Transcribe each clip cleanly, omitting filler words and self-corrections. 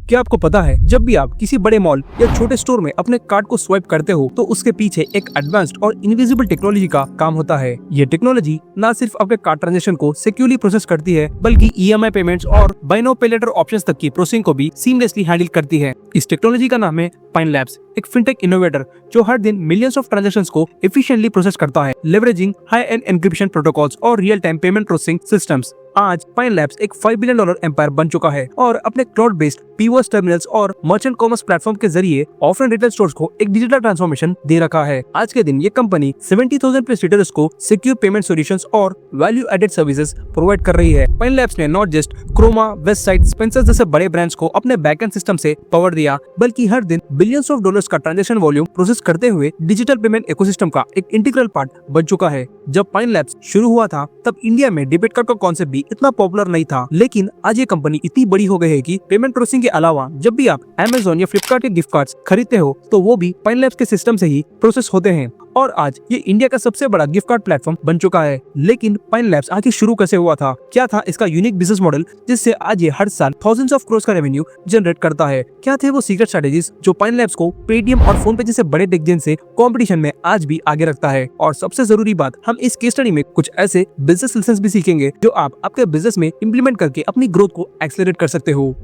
क्या आपको पता है, जब भी आप किसी बड़े मॉल या छोटे स्टोर में अपने कार्ड को स्वाइप करते हो तो उसके पीछे एक एडवांस्ड और इनविजिबल टेक्नोलॉजी का काम होता है। ये टेक्नोलॉजी न सिर्फ आपके कार्ड ट्रांजैक्शन को सिक्योरली प्रोसेस करती है, बल्कि ईएमआई पेमेंट्स और bye now pay letter options तक की प्रोसेसिंग को भी सीमलेसली हैंडल करती है। इस टेक्नोलॉजी का नाम है पाइन लैब्स, एक फिनटेक इनोवेटर जो हर दिन मिलियंस ऑफ ट्रांजैक्शंस को एफिशिएंटली प्रोसेस करता है, leveraging high end encryption protocols और real time payment processing systems. आज पाइन लैब्स एक $5 बिलियन एम्पायर बन चुका है और अपने क्लाउड बेस्ड पीओएस टर्मिनल्स और मर्चेंट कॉमर्स प्लेटफॉर्म के जरिए ऑफलाइन रिटेल स्टोर्स को एक डिजिटल ट्रांसफॉर्मेशन दे रखा है। आज के दिन ये कंपनी 70,000 प्लस रिटेलर्स को सिक्योर पेमेंट सॉल्यूशंस और वैल्यू एडेड सर्विसेज प्रोवाइड कर रही है। पाइन लैब्स ने not just Croma, Westside, Spencer's जैसे बड़े ब्रांड्स को अपने बैकएंड सिस्टम से पावर दिया, बल्कि हर दिन बिलियंस ऑफ डॉलर्स का ट्रांजैक्शन वॉल्यूम प्रोसेस करते हुए डिजिटल पेमेंट इकोसिस्टम का एक इंटीग्रल पार्ट बन चुका है। जब पाइन लैब्स शुरू हुआ था तब इंडिया में डेबिट कार्ड का कॉन्सेप्ट भी इतना पॉपुलर नहीं था, लेकिन आज ये कंपनी इतनी बड़ी हो गई है कि पेमेंट प्रोसेसिंग के अलावा जब भी आप Amazon या फ्लिपकार्ट के गिफ्ट कार्ड्स खरीदते हो तो वो भी पाइन लैब्स के सिस्टम से ही प्रोसेस होते हैं और आज ये इंडिया का सबसे बड़ा गिफ्ट कार्ड प्लेटफॉर्म बन चुका है। लेकिन पाइन लैब्स आखिर शुरू कैसे हुआ था? क्या था इसका यूनिक बिजनेस मॉडल जिससे आज ये हर साल थाउजेंड्स ऑफ करोड़ का रेवेन्यू जनरेट करता है? क्या थे वो सीक्रेट स्ट्रेटेजीज जो पाइन लैब्स को पेटीएम और फोन पे जैसे बड़े टेक जिन से कंपटीशन में आज भी आगे रखता है? और सबसे जरूरी बात, हम इस केस स्टडी में कुछ ऐसे बिजनेस लेसन्स भी सीखेंगे जो आप आपके बिजनेस में इम्प्लीमेंट करके अपनी ग्रोथ को एक्सेलरेट कर सकते हो।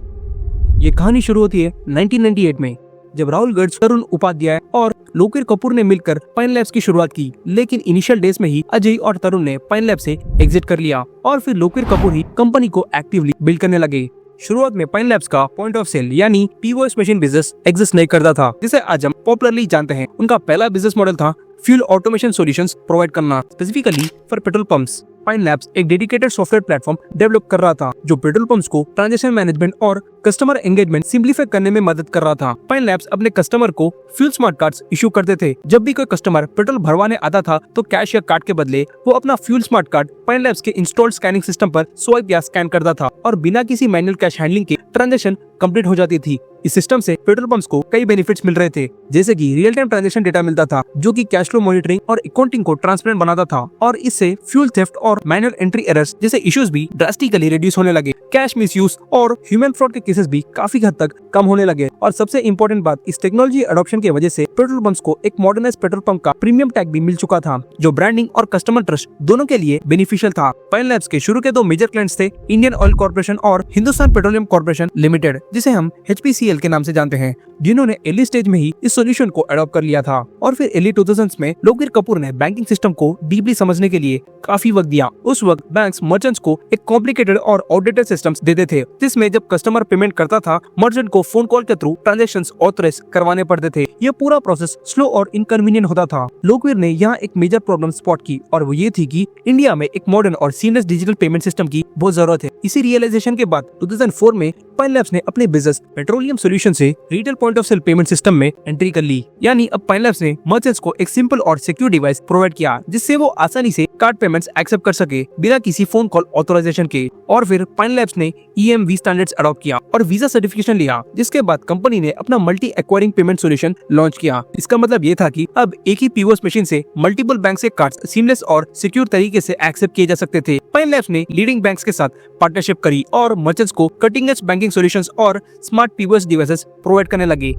ये कहानी शुरू होती है 1998 में, जब राहुल गर्ग, तरुण उपाध्याय और लोकेश कपूर ने मिलकर पाइन लैब्स की शुरुआत की। लेकिन इनिशियल डेज में ही अजय और तरुण ने पाइन लैब्स से एग्जिट कर लिया और फिर लोकेश कपूर ही कंपनी को एक्टिवली बिल्ड करने लगे। शुरुआत में पाइन लैब्स का पॉइंट ऑफ सेल यानी पीओएस मशीन बिजनेस एग्जिस्ट नहीं करता था, जिसे आज हम पॉपुलरली जानते हैं। उनका पहला बिजनेस मॉडल था फ्यूल ऑटोमेशन सॉल्यूशंस प्रोवाइड करना, specifically for petrol pumps. Pine Labs एक डेडिकेटेड सॉफ्टवेयर प्लेटफॉर्म डेवलप कर रहा था जो पेट्रोल पंप्स को ट्रांजैक्शन मैनेजमेंट और कस्टमर एंगेजमेंट सिंप्लीफाई करने में मदद कर रहा था। पाइन लैब्स अपने कस्टमर को फ्यूल स्मार्ट कार्ड्स इशू करते थे। जब भी कोई कस्टमर पेट्रोल भरवाने आता था तो कैश या कार्ड के बदले वो अपना fuel smart card pine labs के इंस्टॉल्ड स्कैनिंग सिस्टम पर स्वाइप या स्कैन करता था और बिना किसी मैनुअल कैश हैंडलिंग के ट्रांजैक्शन कंप्लीट हो जाती थी। इस सिस्टम से पेट्रोल पंप्स को कई बेनिफिट्स मिल रहे थे, जैसे कि रियल टाइम ट्रांजैक्शन डेटा मिलता था जो कि कैश फ्लो मॉनिटरिंग और अकाउंटिंग को ट्रांसपेरेंट बनाता था और इससे फ्यूल थेफ्ट और मैनुअल एंट्री एरर्स जैसे इश्यूज भी ड्रास्टिकली रिड्यूस होने लगे। कैश मिसयूज और ह्यूमन फ्रॉड के केसेस भी काफी हद तक कम होने लगे और सबसे इम्पोर्टेंट बात, इस टेक्नोलॉजी अडॉप्शन की वजह से पेट्रोल पंप्स को एक मॉडर्नाइज्ड पेट्रोल पंप का प्रीमियम टैग भी मिल चुका था जो ब्रांडिंग और कस्टमर ट्रस्ट दोनों के लिए बेनिफिशियल था। पाइन लैब्स के शुरू के दो मेजर क्लाइंट्स थे इंडियन ऑयल कॉर्पोरेशन और हिंदुस्तान पेट्रोलियम कॉर्पोरेशन लिमिटेड, जिसे हम HPCL के नाम से जानते हैं, जिन्होंने अर्ली स्टेज में ही इस सॉल्यूशन को अडॉप्ट कर लिया था। और फिर अर्ली 2000s में लोकेश कपूर ने बैंकिंग सिस्टम को डीपली समझने के लिए काफी वक्त दिया। उस वक्त बैंक्स मर्चेंट्स को एक कॉम्प्लिकेटेड और आउटडेटेड सिस्टम्स देते थे, जिसमें जब कस्टमर पेमेंट करता था मर्चेंट को फोन कॉल के थ्रू ट्रांजैक्शंस ऑथराइज करवाने पड़ते थे। ये पूरा प्रोसेस स्लो और इनकन्वीनियंट होता था। लोकेश ने यहाँ एक मेजर प्रॉब्लम स्पॉट की और वो ये थी कि इंडिया में एक मॉडर्न और सीमलेस डिजिटल पेमेंट सिस्टम की बहुत जरूरत है। इसी रियलाइजेशन के बाद 2004 में पाइन लैब्स ने अपने बिजनेस पेट्रोलियम सॉल्यूशन से retail point of sale payment system में एंट्री कर ली। यानी अब पाइन लैब्स ने मर्चेंट्स को एक सिंपल और सिक्योर डिवाइस प्रोवाइड किया जिससे वो आसानी से कार्ड पेमेंट्स एक्सेप्ट कर सके बिना किसी फोन कॉल ऑथराइजेशन के। और फिर पाइन लैब्स ने EMV स्टैंडर्ड्स अडॉप्ट किया और वीजा सर्टिफिकेशन लिया, जिसके बाद कंपनी ने अपना multi acquiring payment solution launch किया। इसका मतलब ये था कि अब एक ही पीओएस मशीन से मल्टीपल बैंक से कार्ड्स सीमलेस और सिक्योर तरीके से एक्सेप्ट किए जा सकते थे। पाइन लैब्स ने लीडिंग बैंक्स के साथ पार्टनरशिप करी और मर्चेंट्स को कटिंग एज बैंकिंग सॉल्यूशंस और स्मार्ट पीओएस डिवाइसेस प्रोवाइड करने लगे।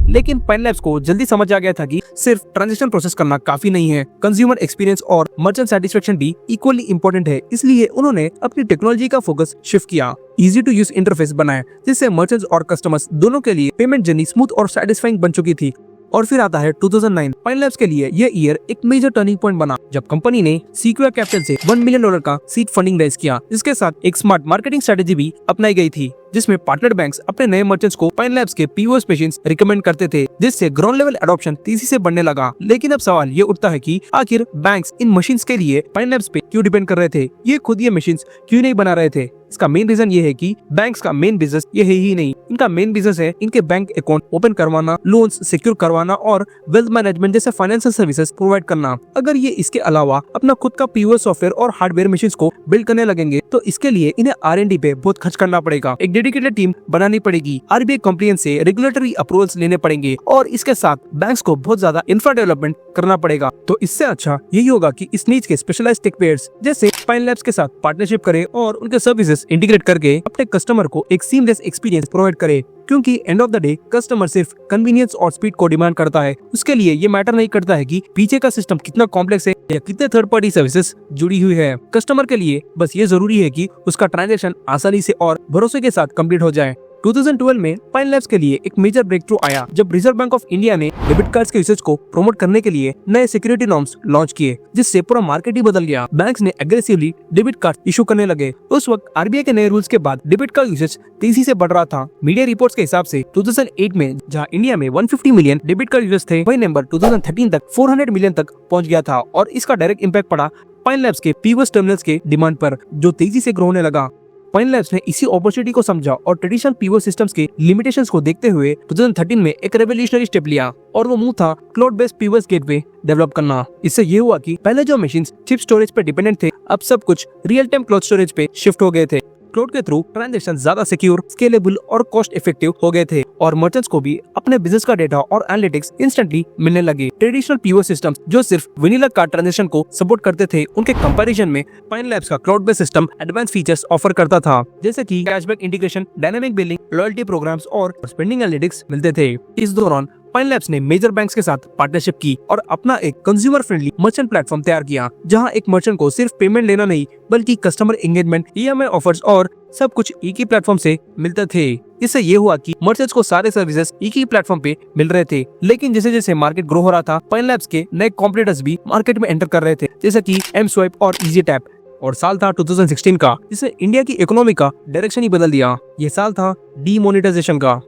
लेकिन पाइन लैब्स को जल्दी समझ आ गया था कि सिर्फ ट्रांजैक्शन प्रोसेस करना काफी नहीं है, कंज्यूमर एक्सपीरियंस और मर्चेंट सेटिस्फेक्शन भी इक्वली इंपॉर्टेंट है। इसलिए उन्होंने अपनी टेक्नोलॉजी का फोकस शिफ्ट किया, इजी टू यूज इंटरफेस बनाया जिससे मर्चेंट्स और कस्टमर्स दोनों के लिए पेमेंट जर्नी स्मूथ और सेटिस्फाइंग बन चुकी थी। और फिर आता है 2009। पाइन लैब्स के लिए ये ईयर एक मेजर टर्निंग पॉइंट बना जब कंपनी ने सीक्वेयर कैपिटल से $1 मिलियन का सीड फंडिंग रेज किया, जिसके साथ एक स्मार्ट मार्केटिंग स्ट्रेटेजी भी अपनाई गई थी जिसमें पार्टनर बैंक्स अपने नए मर्चेंट्स को पाइन लैब्स के पीओएस मशीन्स रिकमेंड करते थे, जिससे ग्राउंड लेवल एडॉप्शन तेजी से बढ़ने लगा। लेकिन अब सवाल ये उठता है कि आखिर बैंक्स इन मशीन्स के लिए पाइन लैब्स पे क्यों डिपेंड कर रहे थे? ये खुद ये मशीन्स क्यों नहीं बना रहे थे? इसका मेन रीजन ये है कि बैंक्स का मेन बिजनेस ये है ही नहीं। इनका मेन बिजनेस है इनके बैंक अकाउंट ओपन करवाना, लोन्स सिक्योर करवाना और वेल्थ मैनेजमेंट जैसे फाइनेंशियल सर्विसेज प्रोवाइड करना। अगर ये इसके अलावा अपना खुद का पीओएस सॉफ्टवेयर और हार्डवेयर मशीन्स को बिल्ड करने लगेंगे तो इसके लिए इन्हें R&D पे बहुत खर्च करना पड़ेगा, एक डेडिकेटेड टीम बनानी पड़ेगी, RBI कंप्लायंस से रेगुलेटरी अप्रूवल्स लेने पड़ेंगे और इसके साथ बैंक्स को बहुत ज्यादा इंफ्रा डेवलपमेंट करना पड़ेगा। तो इससे अच्छा यही होगा कि इस नीच के स्पेशलाइज्ड टेक प्लेयर्स जैसे पाइन लैब्स के साथ पार्टनरशिप करें और उनके सर्विसेज इंटीग्रेट करके अपने कस्टमर को एक सीमलेस एक्सपीरियंस प्रोवाइड करे, क्योंकि end of the day customer सिर्फ कन्वीनियंस और स्पीड को डिमांड करता है। उसके लिए ये मैटर नहीं करता है कि पीछे का सिस्टम कितना कॉम्प्लेक्स है या कितने थर्ड पार्टी सर्विसेज जुड़ी हुई है। कस्टमर के लिए बस ये जरूरी है कि उसका ट्रांजैक्शन आसानी से और भरोसे के साथ कंप्लीट हो जाए। 2012 में पाइन लैब्स के लिए एक मेजर ब्रेक थ्रू आया जब रिजर्व बैंक ऑफ इंडिया ने डेबिट कार्ड्स के यूसेज को प्रमोट करने के लिए नए सिक्योरिटी नॉर्म्स लॉन्च किए, जिससे पूरा मार्केट ही बदल गया। बैंक्स ने एग्रेसिवली डेबिट कार्ड इशू करने लगे। उस वक्त आरबीआई के नए रूल्स के बाद डेबिट कार्ड यूसेज तेजी से बढ़ रहा था। मीडिया रिपोर्ट्स के हिसाब से 2008 में जहां इंडिया में 150 मिलियन डेबिट कार्ड यूजर्स थे, वही नंबर 2013 तक 400 मिलियन तक पहुंच गया था और इसका डायरेक्ट इम्पैक्ट पड़ा पाइन लैब्स के पीओएस टर्मिनल्स के डिमांड पर, जो तेजी से ग्रो होने लगा। पाइन लैब्स ने इसी अपॉर्चुनिटी को समझा और ट्रेडिशनल पीओएस सिस्टम्स के लिमिटेशंस को देखते हुए 2013 में एक रेवोल्यूशनरी स्टेप लिया और वो मूव था cloud based POS gateway develop करना। इससे ये हुआ कि पहले जो मशीन्स चिप स्टोरेज पे डिपेंडेंट थे, अब सब कुछ रियल टाइम क्लाउड स्टोरेज पे शिफ्ट हो गए थे। क्लाउड के थ्रू ट्रांजैक्शन ज्यादा सिक्योर, स्केलेबल और कॉस्ट इफेक्टिव हो गए थे और मर्चेंट्स को भी अपने बिजनेस का डेटा और एनालिटिक्स इंस्टेंटली मिलने लगे। ट्रेडिशनल पीओएस सिस्टम्स जो सिर्फ वनीला कार्ड ट्रांजैक्शन को सपोर्ट करते थे, उनके कंपैरिजन में पाइन लैब्स का cloud based system advance features offer करता था, जैसे कि cashback integration, dynamic billing, loyalty programmes और स्पेंडिंग एनालिटिक्स मिलते थे। इस दौरान पाइन लैब्स ने मेजर बैंक्स के साथ पार्टनरशिप की और अपना एक कंज्यूमर फ्रेंडली मर्चेंट प्लेटफॉर्म तैयार किया, जहां एक मर्चेंट को सिर्फ पेमेंट लेना नहीं बल्कि कस्टमर एंगेजमेंट, ईएमआई ऑफर्स और सब कुछ एक ही प्लेटफॉर्म से मिलते थे। इससे ये हुआ कि मर्चेंट्स को सारे सर्विसेज एक ही प्लेटफॉर्म पे मिल रहे थे। लेकिन जैसे जैसे मार्केट ग्रो हो रहा था, पाइन लैब्स के नए कॉम्पिटिटर्स भी मार्केट में एंटर कर रहे थे, जैसे कि एम स्वाइप और इजी टैप। और साल था 2016 का, जिसने इंडिया की इकोनॉमी का डायरेक्शन ही बदल दिया। ये साल था डीमोनेटाइजेशन का।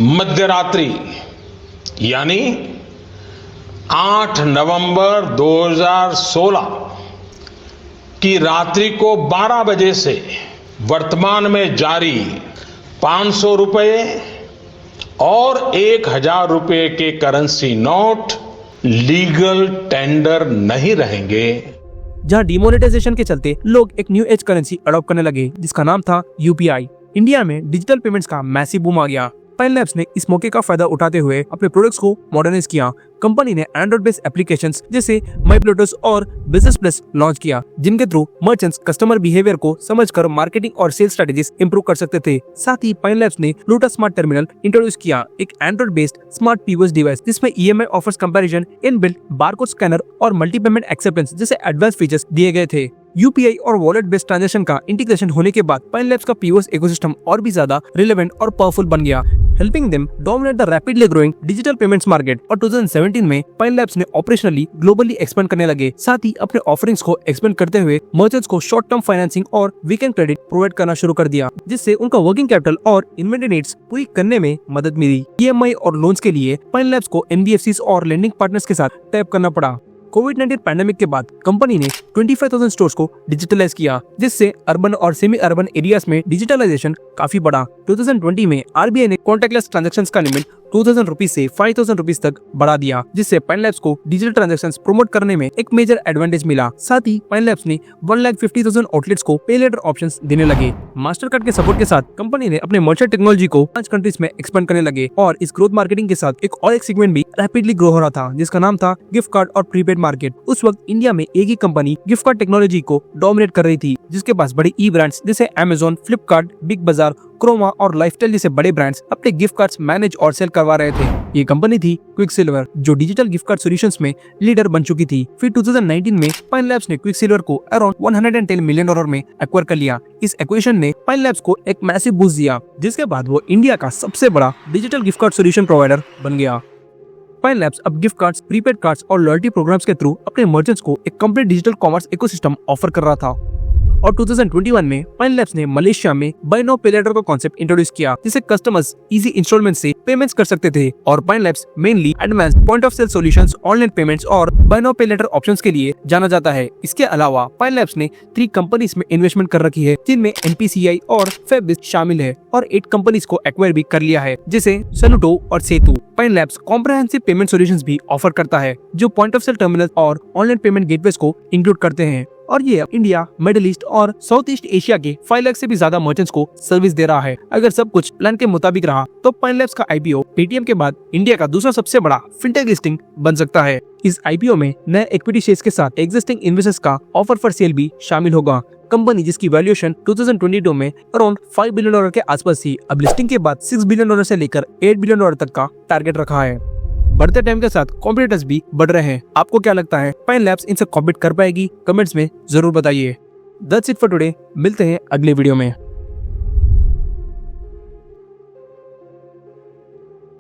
मध्यरात्रि यानी 8 नवंबर 2016 की रात्रि को 12 बजे से वर्तमान में जारी 500 रुपए और 1000 रुपए के करेंसी नोट लीगल टेंडर नहीं रहेंगे। जहां डिमोनेटाइजेशन के चलते लोग एक न्यू एज करेंसी अडॉप्ट करने लगे, जिसका नाम था यूपीआई। इंडिया में डिजिटल पेमेंट्स का मैसिव बूम आ गया। पाइन लैब्स ने इस मौके का फायदा उठाते हुए अपने प्रोडक्ट्स को मॉडर्नाइज किया। कंपनी ने एंड्रॉइड बेस्ड एप्लीकेशंस जैसे माई प्लोटस और बिजनेस प्लस लॉन्च किया, जिनके थ्रू मर्चेंट्स कस्टमर बिहेवियर को समझकर मार्केटिंग और सेल्स स्ट्रेटेजीज इंप्रूव कर सकते थे। साथ ही पाइन लैब्स ने लोटस स्मार्ट टर्मिनल इंट्रोड्यूस किया, एक Android based smart POS device जिसमें EMI offers comparison, inbuilt barcode scanner और मल्टी पेमेंट एक्सेप्टेंस जैसे एडवांस फीचर्स दिए गए थे। यूपीआई और वॉलेट बेस्ड ट्रांजैक्शन का इंटीग्रेशन होने के बाद पाइन लैब्स का पीओएस इकोसिस्टम और भी ज्यादा रिलेवेंट और पावरफुल बन गया, helping them dominate the rapidly growing digital payments market. और 2017 में पाइन लैब्स ने ऑपरेशनली ग्लोबली एक्सपेंड करने लगे। साथ ही अपने ऑफरिंग्स को एक्सपेंड करते हुए मर्चेंट्स को शॉर्ट टर्म फाइनेंसिंग और वीकेंड क्रेडिट प्रोवाइड करना शुरू कर दिया, जिससे उनका वर्किंग कैपिटल और इन्वेंटरी नीड्स पूरी करने में मदद मिली। ईएमआई और लोन्स के लिए पाइन लैब्स को एनबीएफसीज और लेंडिंग पार्टनर्स के साथ टैप करना पड़ा। कोविड-19 पैंडेमिक के बाद कंपनी ने 25,000 स्टोर्स को डिजिटलाइज किया, जिससे अर्बन और सेमी अर्बन एरियाज में डिजिटलाइजेशन काफी बढ़ा। 2020 में आरबीआई ने कॉन्टैक्टलेस ट्रांजैक्शंस का लिमिट 2,000 रुपीज से 5,000 रुपीज तक बढ़ा दिया, जिससे पाइन लैब्स को डिजिटल ट्रांजैक्शंस प्रमोट करने में एक मेजर एडवांटेज मिला। साथ ही पाइन लैब्स ने 1,50,000 आउटलेट्स को पे लेटर ऑप्शंस देने लगे। मास्टर कार्ड के सपोर्ट के साथ कंपनी ने अपने मर्चेंट टेक्नोलॉजी को 5 कंट्रीज में एक्सपेंड करने लगे और इस ग्रोथ मार्केटिंग के साथ एक और एक सेगमेंट भी रैपिडली ग्रो हो रहा था, जिसका नाम था गिफ्ट कार्ड और प्रीपेड मार्केट। उस वक्त इंडिया में एक ही कंपनी गिफ्ट कार्ड टेक्नोलॉजी को डोमिनेट कर रही थी, जिसके पास बड़ी ई ब्रांड्स जैसे अमेजोन, फ्लिपकार्ट, बिग बाजार, क्रोमा और लाइफस्टाइल जैसे बड़े ब्रांड्स अपने गिफ्ट कार्ड्स मैनेज और सेल करवा रहे थे। ये कंपनी थी क्विकसिल्वर, जो डिजिटल गिफ्ट कार्ड सॉल्यूशंस में लीडर बन चुकी थी। फिर 2019 में पाइन लैब्स ने क्विकसिल्वर को अराउंड $110 मिलियन में एक्वायर कर लिया। इस एक्विजिशन ने पाइन लैब्स को एक मैसिव बूस्ट दिया, जिसके बाद वो इंडिया का सबसे बड़ा digital gift card solution provider बन गया। पाइन लैब्स अब गिफ्ट कार्ड्स, प्रीपेड कार्ड्स और लॉयल्टी प्रोग्राम्स के थ्रू अपने मर्चेंट्स को एक complete digital commerce ecosystem offer कर रहा था। और 2021 में पाइन लैब्स ने मलेशिया में बाय नाउ पे लेटर का कॉन्सेप्ट इंट्रोड्यूस किया, जिससे कस्टमर्स इजी इंस्टॉलमेंट से पेमेंट्स कर सकते थे। और Pine Labs mainly advanced point of sale solutions, online payments और bye now pay letter options के लिए जाना जाता है। इसके अलावा पाइन लैब्स ने 3 कंपनीज में इन्वेस्टमेंट कर रखी है, जिनमें एनपीसीआई और फेबिस शामिल है, और 8 कंपनीज को एक्वायर भी कर लिया है, जैसे सनुटो और Setu. Pine Labs comprehensive payment solutions भी ऑफर करता है, जो पॉइंट ऑफ सेल टर्मिनल और ऑनलाइन पेमेंट गेटवेज को इंक्लूड करते हैं। और ये इंडिया, मिडिल ईस्ट और साउथ ईस्ट एशिया के 5 लाख से भी ज्यादा मर्चेंट्स को सर्विस दे रहा है। अगर सब कुछ प्लान के मुताबिक रहा तो पाइन लैब्स का आईपीओ पेटीएम के बाद इंडिया का दूसरा सबसे बड़ा फिनटेक लिस्टिंग बन सकता है। इस आईपीओ में नए इक्विटी शेयर्स के साथ एग्जिस्टिंग इन्वेस्टर्स का ऑफर फॉर सेल भी शामिल होगा। कंपनी जिसकी वैल्यूएशन 2022 में अराउंड $5 बिलियन के आसपास थी, अब लिस्टिंग के बाद $6 बिलियन से लेकर $8 बिलियन तक का टारगेट रखा है। बढ़ते टाइम के साथ कॉम्पिटिटर्स भी बढ़ रहे हैं। आपको क्या लगता है, पाइन लैब्स इनसे कॉम्पीट कर पाएगी? कमेंट्स में जरूर बताइए। दैट्स इट फॉर टुडे, मिलते हैं अगले वीडियो में।